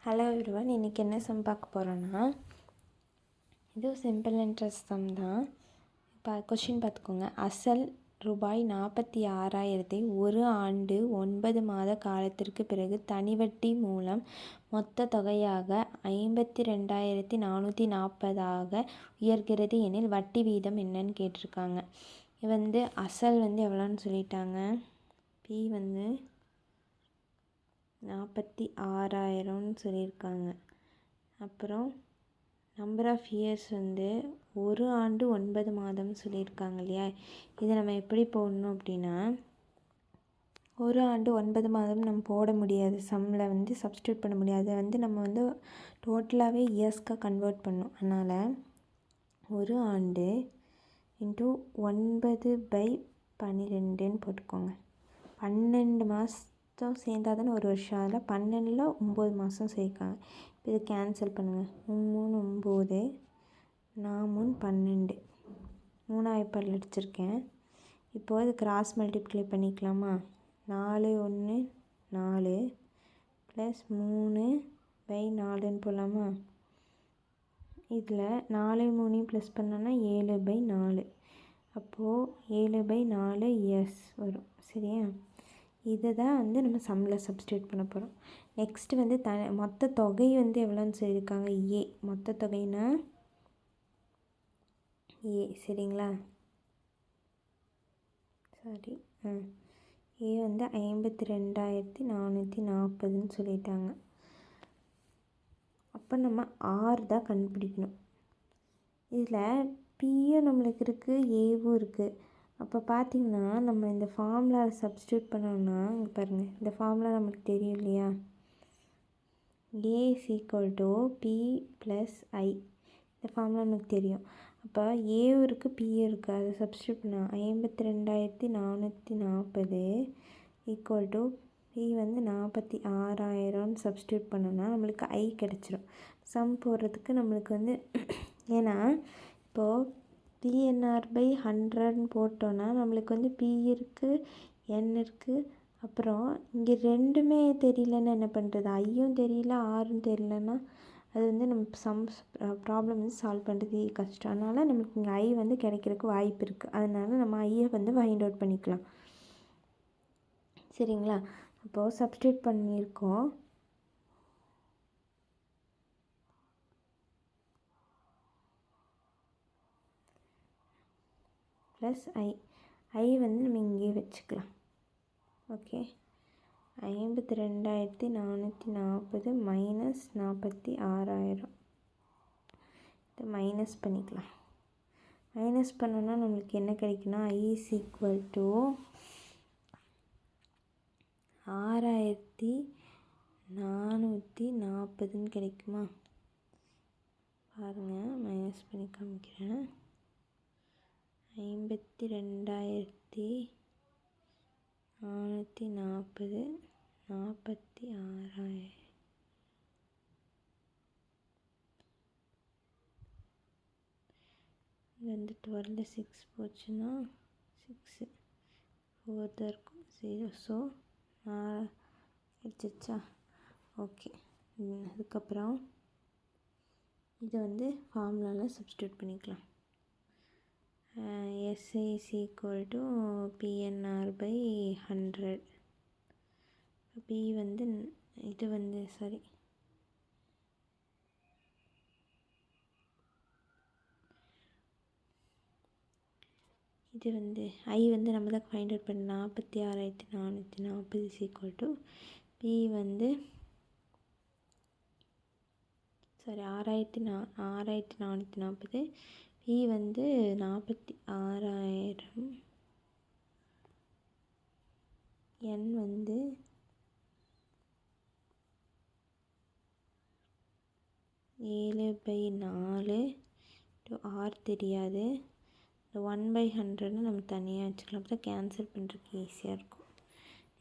Hello everyone, இன்றைக்கி என்ன some பார்க்க போகிறோன்னா, இது சிம்பிள் இன்ட்ரெஸ்ட் சம் தான். இப்போ கொஷின் பார்த்துக்கோங்க. அசல் ரூபாய் 46,000 ஒரு ஆண்டு 9 மாத காலத்திற்கு பிறகு தனிவட்டி மூலம் மொத்த தொகையாக 52,440 உயர்கிறது எனில் வட்டி வீதம் என்னன்னு கேட்டிருக்காங்க. இது அசல் எவ்வளோன்னு சொல்லிட்டாங்க. பி 46,000ன்னு சொல்லியிருக்காங்க. அப்புறம் நம்பர் ஆஃப் இயர்ஸ் ஒரு ஆண்டு 9 மாதம்னு சொல்லியிருக்காங்க இல்லையா. இதை நம்ம எப்படி போடணும் அப்படின்னா, ஒரு ஆண்டு 9 மாதம் நம்ம போட முடியாது, சம்மில் சப்ஸ்டியூட் பண்ண முடியாது. அதை நம்ம டோட்டலாகவே இயர்ஸ்க்காக கன்வெர்ட் பண்ணணும். அதனால் ஒரு ஆண்டு இன்ட்டு 9/12ன்னு போட்டுக்கோங்க. 12 மாதம் சேர்ந்தால் தானே ஒரு வருஷம். அதில் 12ல் 9 மாதம் சேர்க்காங்க. இப்போ இது கேன்சல் பண்ணுங்கள். 3 9, 4 12, 3 அடிச்சிருக்கேன். இப்போது இது கிராஸ் மல்டிப்ளை பண்ணிக்கலாமா. 4 1 4 ப்ளஸ் 3/4ன்னு போடலாமா. இதில் 4 3 ப்ளஸ் பண்ணோன்னா 7/4. அப்போது 7/4 இயர்ஸ் வரும். சரியா. இதை தான் நம்ம சம்மில் சப்ஸ்டியூட் பண்ண போகிறோம். நெக்ஸ்ட்டு மொத்த தொகை எவ்வளோன்னு சொல்லியிருக்காங்க. ஏ மொத்த தொகைனா ஏ. சரிங்களா. சாரி, ஏ 52,440ன்னு சொல்லிட்டாங்க. அப்போ நம்ம ஆர் தான் கண்டுபிடிக்கணும். இதில் பியும் நம்மளுக்கு இருக்குது, ஏவும் இருக்குது. அப்போ பார்த்திங்கன்னா நம்ம இந்த ஃபார்முலாவில் சப்ஸ்டியூட் பண்ணோம்னா, இங்கே பாருங்கள், இந்த ஃபார்முலா நம்மளுக்கு தெரியும் இல்லையா. ஏ = பி + ஐ. இந்த ஃபார்முலா நமக்கு தெரியும். அப்போ ஏவும் இருக்குது, பியும் இருக்குது. அதை சப்ஸ்டியூட் பண்ணால் 52,440 = பி 46,000ன்னு சப்ஸ்டியூட் பண்ணோன்னா நம்மளுக்கு ஐ கிடச்சிரும். சம் போடுறதுக்கு நம்மளுக்கு ஏன்னா இப்போது PNR/100ன்னு போட்டோன்னா நம்மளுக்கு பி இருக்குது, என் இருக்குது. அப்புறம் இங்கே ரெண்டுமே தெரியலன்னா என்ன பண்ணுறது. ஐயும் தெரியல, ஆரும் தெரியலன்னா அது நம்ம ப்ராப்ளம் சால்வ் பண்ணுறது கஷ்டம். அதனால் நம்மளுக்கு இங்கே ஐ கிடைக்கிறதுக்கு வாய்ப்பு இருக்குது. அதனால் நம்ம ஐயை ஃபைண்ட் அவுட் பண்ணிக்கலாம். சரிங்களா. அப்போது சப்ஸ்டியூட் பண்ணியிருக்கோம். ப்ளஸ் ஐ நம்ம இங்கே வச்சுக்கலாம். ஓகே. 52,440 மைனஸ் 46,000. இதை மைனஸ் பண்ணிக்கலாம். மைனஸ் பண்ணோன்னா நம்மளுக்கு என்ன கிடைக்குன்னா ஐ = 6,440ன்னு கிடைக்குமா. பாருங்கள், மைனஸ் பண்ணி காமிக்கிறேன். 52,440 46,000. இது 12 6 போச்சுன்னா 6 4 தான் இருக்கும். 0. ஸோ கிடச்சிச்சா. ஓகே. அதுக்கப்புறம் இதை ஃபார்முலாவில் சப்ஸ்டியூட் பண்ணிக்கலாம். SI = PNR/100. P இது சாரி, இது ஐ நம்ம தான் ஃபைண்ட் அவுட் பண்ண. 46,440 P சாரி 6,440. P 46,000. N 7/4. ஆர் தெரியாது. 1/100ன்னு நம்ம தனியாக வச்சுக்கலாம். அப்போ தான் கேன்சல் பண்ணுறதுக்கு ஈஸியாக இருக்கும்.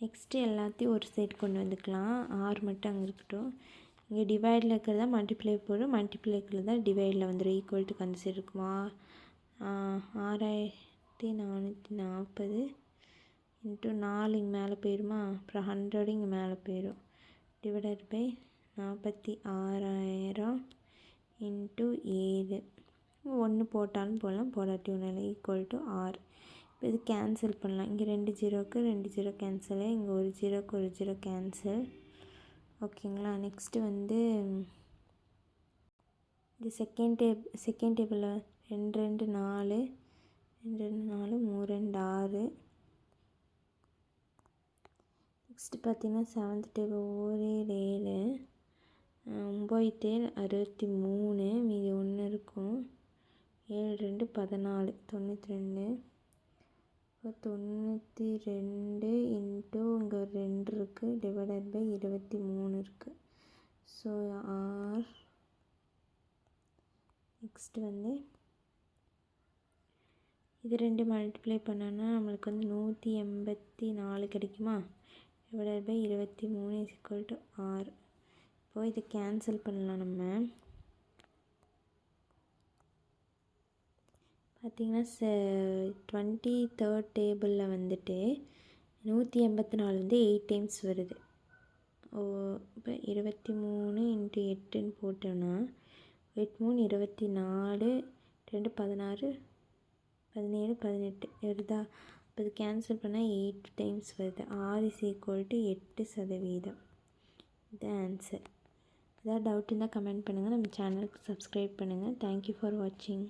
நெக்ஸ்ட்டு எல்லாத்தையும் ஒரு சைடு கொண்டு வந்துக்கலாம். ஆர் மட்டும் அங்கே இருக்கட்டும். இங்கே டிவைடில் இருக்கிறதா மல்டிப்ளை போடும், மல்டிப்ளை இருக்கிறதா டிவைடில் ஈக்குவல்ட்டுக்கு அந்த சைடு இருக்குமா. 6,440 × 4 இங்கே மேலே போயிடுமா. அப்புறம் 100 இங்கே மேலே போயிடும். ÷ 46,000 இன்ட்டு 7 1 போட்டாலும் போடலாம், போடாட்டி ஒன்றும் இல்லை, ஈக்குவல் டு 6. இப்போ இது கேன்சல் பண்ணலாம். இங்கே 2 ஜீரோக்கு 2 ஜீரோ கேன்சலு, இங்கே 1 ஜீரோக்கு 1 ஜீரோ கேன்சல். ஓகேங்களா. நெக்ஸ்ட்டு வந்து இது செகண்ட் டேபிளில் 2 2 4 2 2 4 3 2 6. நெக்ஸ்ட்டு பார்த்தீங்கன்னா 7th டேபிள் 1 7 9 63, மீதி 1 இருக்கும். 7 2 14 92. இப்போ 92 இன்ட்டு இங்கே ஒரு 2 இருக்குது, டிவைடட் பை 23 இருக்குது. So R. நெக்ஸ்ட்டு வந்து இது 2 மல்டிப்ளை பண்ணோன்னா நம்மளுக்கு வந்து 184 கிடைக்குமா, divided by 23 is equal to 6. இப்போது இதை கேன்சல் பண்ணலாம். நம்ம பார்த்திங்கன்னா 23rd டேபிளில் வந்துட்டு 184 வந்து 8 டைம்ஸ் வருது. இப்போ 23 இன்ட்டு 8ன்னு போட்டோன்னா 8 3 24, 2 16 17 18 வருதா. இப்போ இது கேன்சல் பண்ணால் 8 டைம்ஸ் வருது. R is equal to 8%. இது ஆன்சர். ஏதாவது டவுட் இருந்தால் கமெண்ட் பண்ணுங்கள். நம்ம சேனலுக்கு சப்ஸ்கிரைப் பண்ணுங்கள். தேங்க்யூ ஃபார் வாட்சிங்.